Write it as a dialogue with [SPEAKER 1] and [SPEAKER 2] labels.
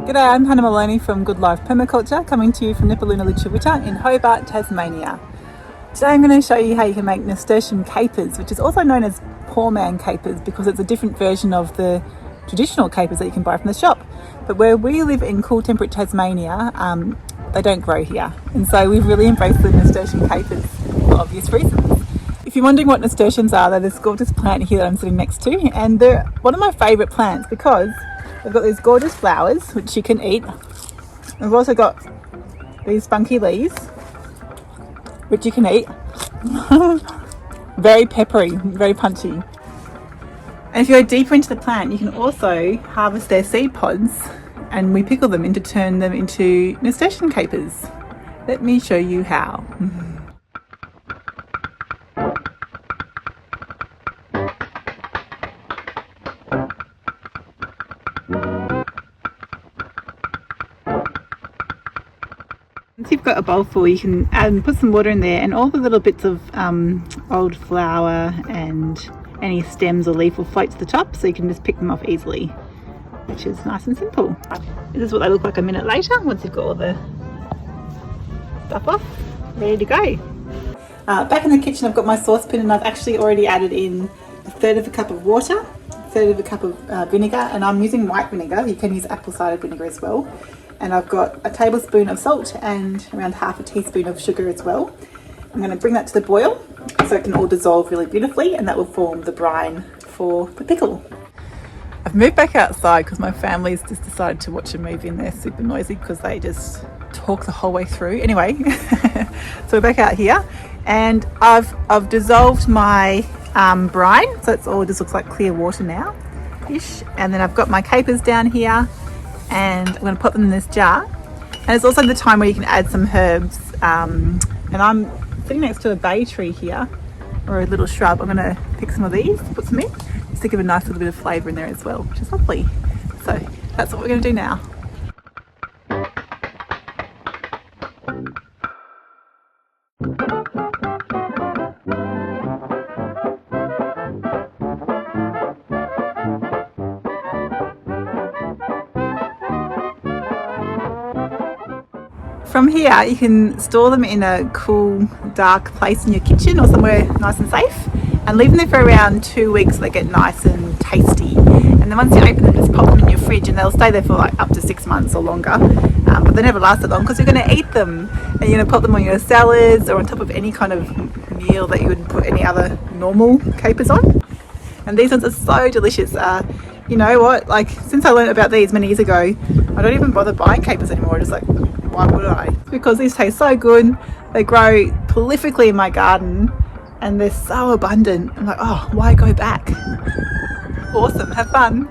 [SPEAKER 1] G'day, I'm Hannah Maloney from Good Life Permaculture, coming to you from Nipaluna Lutruwita in Hobart, Tasmania. Today I'm going to show you how you can make Nasturtium Capers, which is also known as poor man capers because it's a different version of the traditional capers that you can buy from the shop. But where we live in cool temperate Tasmania, they don't grow here. And so we've really embraced the Nasturtium Capers for obvious reasons. If you're wondering what nasturtiums are, they're this gorgeous plant here that I'm sitting next to, and they're one of my favourite plants because they've got these gorgeous flowers which you can eat. We've also got these funky leaves which you can eat. Very peppery, very punchy. And if you go deeper into the plant, you can also harvest their seed pods and we pickle them to turn them into Nasturtium Capers. Let me show you how. Once you've got a bowl full, you can add and put some water in there, and all the little bits of old flower and any stems or leaf will float to the top, so you can just pick them off easily, which is nice and simple. This is what they look like a minute later once you've got all the stuff off, ready to go. Back in the kitchen, I've got my saucepan, and I've actually already added in 1/3 of a cup of water, 1/3 of a cup of vinegar, and I'm using white vinegar. You can use apple cider vinegar as well. And I've got a tablespoon of salt and around half a teaspoon of sugar as well. I'm going to bring that to the boil so it can all dissolve really beautifully, and that will form the brine for the pickle. I've moved back outside because my family's just decided to watch a movie and they're super noisy because they just talk the whole way through. Anyway, so we're back out here, and I've dissolved my brine, so it's all just looks like clear water now ish. And then I've got my capers down here, and I'm going to put them in this jar. And it's also the time where you can add some herbs, and I'm sitting next to a bay tree here, or a little shrub. I'm going to pick some of these, put some in, just to give a nice little bit of flavour in there as well, which is lovely. So that's what we're going to do now. From here, you can store them in a cool, dark place in your kitchen or somewhere nice and safe, and leave them there for around 2 weeks so they get nice and tasty. And then once you open them, just pop them in your fridge, and they'll stay there for like up to 6 months or longer. But they never last that long because you're going to eat them, and you're going to pop them on your salads or on top of any kind of meal that you would put any other normal capers on. And these ones are so delicious. You know what? Like, since I learned about these many years ago, I don't even bother buying capers anymore. Just like, why would I? Because these taste so good. They grow prolifically in my garden and they're so abundant. I'm like, oh, why go back? Awesome, have fun.